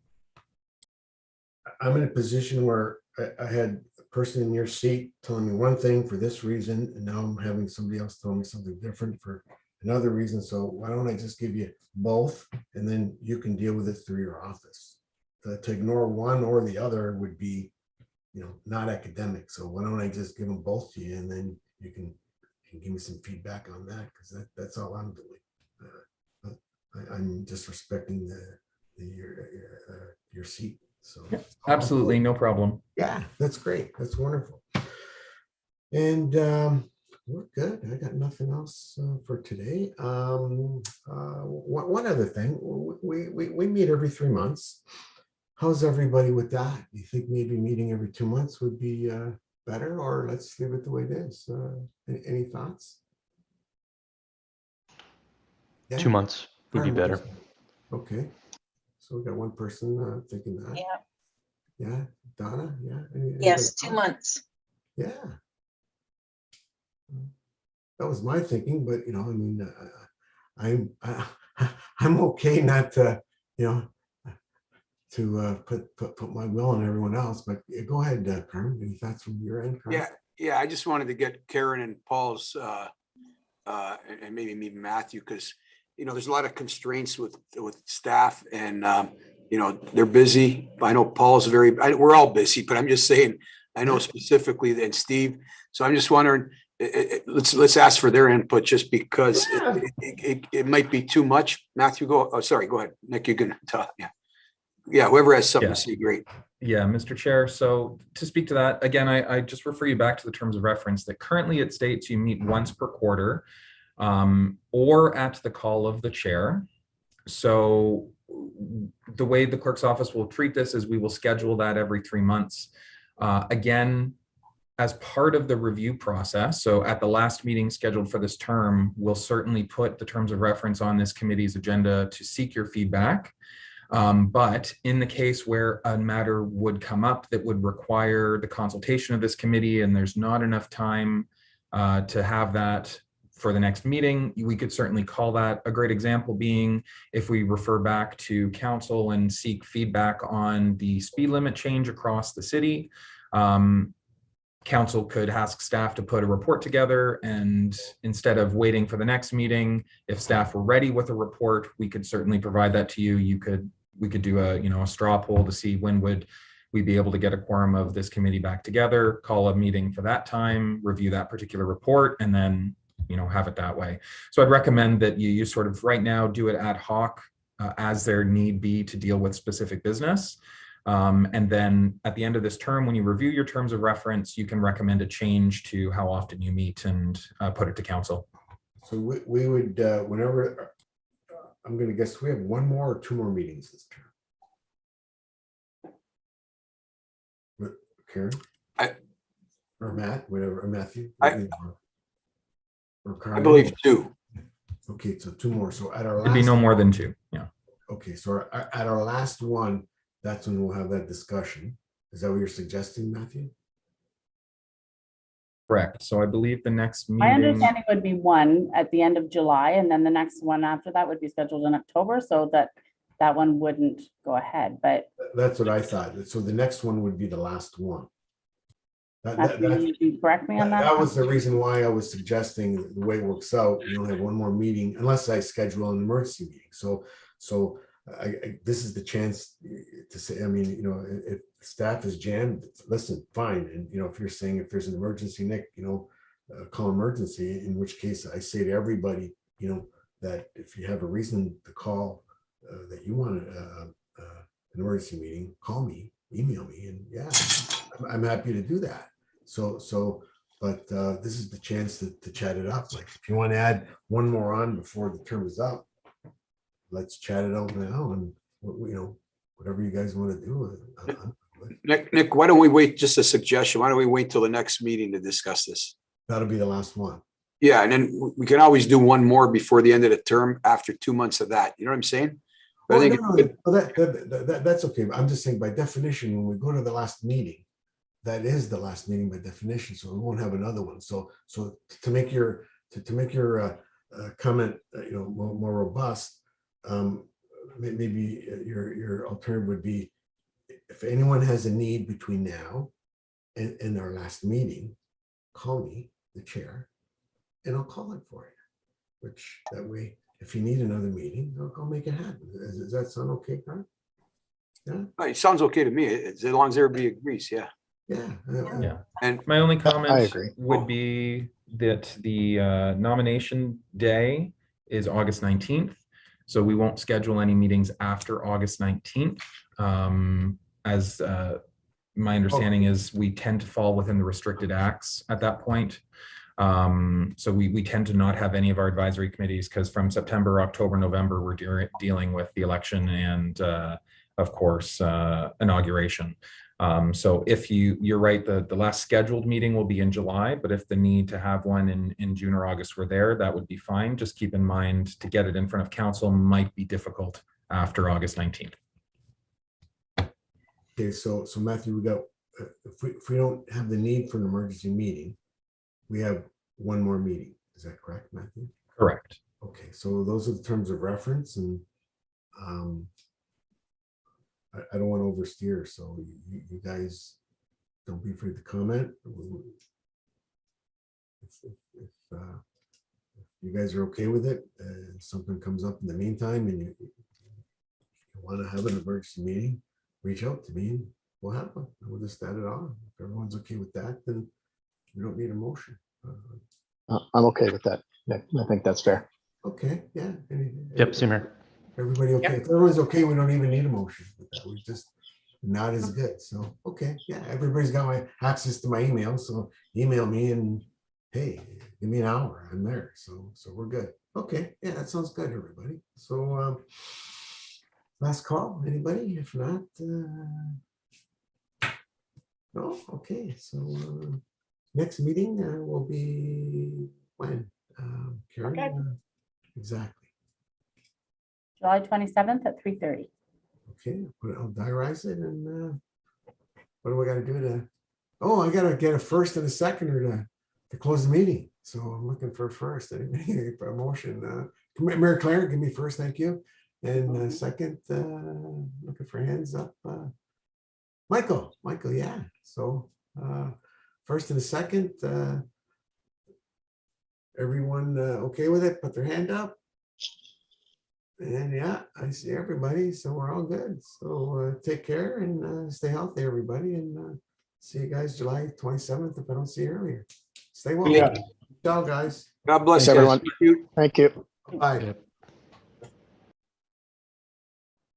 [SPEAKER 1] I'm in a position where I had a person in your seat telling me one thing for this reason, and now I'm having somebody else tell me something different for another reason. So why don't I just give you both, and then you can deal with it through your office? To ignore one or the other would be, not academic. So why don't I just give them both to you, and then you can give me some feedback on that, because that's all I'm doing. I'm just respecting your seat. So
[SPEAKER 11] Absolutely, no problem.
[SPEAKER 1] yeah, that's great. That's wonderful. And we're good. I got nothing else for today. One other thing, we meet every 3 months. How's everybody with that? Do you think maybe meeting every 2 months would be better, or let's leave it the way it is? Any thoughts? Yeah.
[SPEAKER 9] 2 months would be better.
[SPEAKER 1] Okay. So we got one person thinking that.
[SPEAKER 3] Yeah.
[SPEAKER 1] Yeah. Donna? Yeah.
[SPEAKER 3] Yes,
[SPEAKER 1] Anybody
[SPEAKER 3] 2 months.
[SPEAKER 1] Yeah. That was my thinking, but I'm okay not to, put my will on everyone else. But go ahead, Karen. Any thoughts from your end, Karen?
[SPEAKER 2] Yeah. I just wanted to get Karen and Paul's, and maybe Matthew, because there's a lot of constraints with staff, and they're busy. I know Paul's we're all busy, but I'm just saying, I know specifically, and Steve. So I'm just wondering, let's ask for their input, just because it might be too much. Matthew, go. Oh, sorry. Go ahead, Nick. You can talk. Yeah. Whoever has something to say, great.
[SPEAKER 11] Yeah, Mr. Chair. So to speak to that, again, I just refer you back to the terms of reference that currently it states you meet once per quarter, or at the call of the chair. So the way the clerk's office will treat this is we will schedule that every 3 months. Again, as part of the review process, so at the last meeting scheduled for this term, we'll certainly put the terms of reference on this committee's agenda to seek your feedback. But in the case where a matter would come up that would require the consultation of this committee, and there's not enough time to have that for the next meeting, we could certainly call that. A great example being if we refer back to council and seek feedback on the speed limit change across the city. Council could ask staff to put a report together, and instead of waiting for the next meeting, if staff were ready with a report, we could certainly provide that to you. We could do a straw poll to see when would we be able to get a quorum of this committee back together, call a meeting for that time, review that particular report, and then have it that way. So I'd recommend that you sort of right now do it ad hoc as there need be to deal with specific business. And then at the end of this term, when you review your terms of reference, you can recommend a change to how often you meet and put it to council.
[SPEAKER 1] So we would, whenever, I'm going to guess we have 1 more or 2 more meetings this term. Karen? Or Matt, whatever, or Matthew? Or
[SPEAKER 2] I believe 2.
[SPEAKER 1] Okay, so 2 more. So at our last.
[SPEAKER 11] It'd be no more than 2, yeah.
[SPEAKER 1] Okay, so at our last one, that's when we'll have that discussion. Is that what you're suggesting, Matthew?
[SPEAKER 11] Correct. So I believe the next
[SPEAKER 6] My
[SPEAKER 11] meeting,
[SPEAKER 6] understanding would be one at the end of July, and then the next one after that would be scheduled in October, so that that one wouldn't go ahead, but
[SPEAKER 1] That's what I thought. So the next one would be the last one.
[SPEAKER 6] Matthew, you can correct me on that.
[SPEAKER 1] That was the reason why I was suggesting the way it works out, you only have one more meeting unless I schedule an emergency meeting. So this is the chance to say, I mean, you know, if staff is jammed, listen, fine. And, you know, if you're saying if there's an emergency, Nick, you know, call emergency, in which case I say to everybody, you know, that if you have a reason to call that you want an emergency meeting, call me, email me, and yeah, I'm happy to do that. But this is the chance to chat it up. Like if you want to add one more on before the term is up, let's chat it out now, and you know, whatever you guys want to do.
[SPEAKER 2] Nick, why don't we wait, just a suggestion, why don't we wait till the next meeting to discuss this?
[SPEAKER 1] That'll be the last one.
[SPEAKER 2] Yeah, and then we can always do one more before the end of the term after 2 months of that. You know what I'm saying? But I think
[SPEAKER 1] That's okay. I'm just saying by definition, when we go to the last meeting, that is the last meeting by definition. So we won't have another one. So to make your comment, you know, more robust, maybe your alternative would be if anyone has a need between now and our last meeting, call me, the chair, and I'll call it for you. Which that way, if you need another meeting, I'll make it happen. Does that sound okay, Carl? Yeah.
[SPEAKER 2] it sounds okay to me, as long as everybody agrees, yeah.
[SPEAKER 1] Yeah.
[SPEAKER 11] yeah.
[SPEAKER 2] And
[SPEAKER 11] My only comment
[SPEAKER 12] agree.
[SPEAKER 11] would be that the nomination day is August 19th. So we won't schedule any meetings after August 19th. As my understanding is we tend to fall within the restricted acts at that point. So we tend to not have any of our advisory committees because from September, October, November, we're dealing with the election and of course, inauguration. So if you're right, the last scheduled meeting will be in July, but if the need to have one in June or August were there, that would be fine. Just keep in mind to get it in front of council might be difficult after August 19th.
[SPEAKER 1] Okay, so Matthew, we got, if we don't have the need for an emergency meeting, we have one more meeting. Is that correct, Matthew?
[SPEAKER 11] Correct.
[SPEAKER 1] Okay, so those are the terms of reference, and I don't want to oversteer, so you guys don't be afraid to comment. If you guys are okay with it, something comes up in the meantime and you want to have an emergency meeting, reach out to me and we'll have one. We'll just add it on. If everyone's okay with that, then we don't need a motion.
[SPEAKER 12] I'm okay with that. I think that's fair.
[SPEAKER 1] Okay, yeah.
[SPEAKER 9] Yep, same here.
[SPEAKER 1] Everybody okay? If everyone's okay, we don't even need a motion. We just not as good. So, okay, yeah, everybody's got my access to my email. So email me and hey, give me an hour. I'm there. So we're good. Okay, yeah, that sounds good, everybody. So last call, anybody? If not, no, okay. So next meeting will be when? Karen?
[SPEAKER 6] Okay.
[SPEAKER 1] Exactly.
[SPEAKER 6] July 27th at 3:30.
[SPEAKER 1] Okay, I'll diarize it, and what do we got to do to? Oh, I gotta get a first and a seconder to close the meeting. So I'm looking for a first. Anybody for a motion? Mary Claire, give me first, thank you. And second, looking for hands up. Michael, yeah. So first and a second. Everyone okay with it? Put their hand up. And yeah, I see everybody. So we're all good. So take care and stay healthy, everybody. And see you guys July 27th if I don't see you earlier. Stay well.
[SPEAKER 5] Yeah.
[SPEAKER 1] Ciao, guys.
[SPEAKER 2] God bless
[SPEAKER 12] Thanks,
[SPEAKER 2] you.
[SPEAKER 12] everyone. Thank you.
[SPEAKER 1] Bye.
[SPEAKER 9] Yep.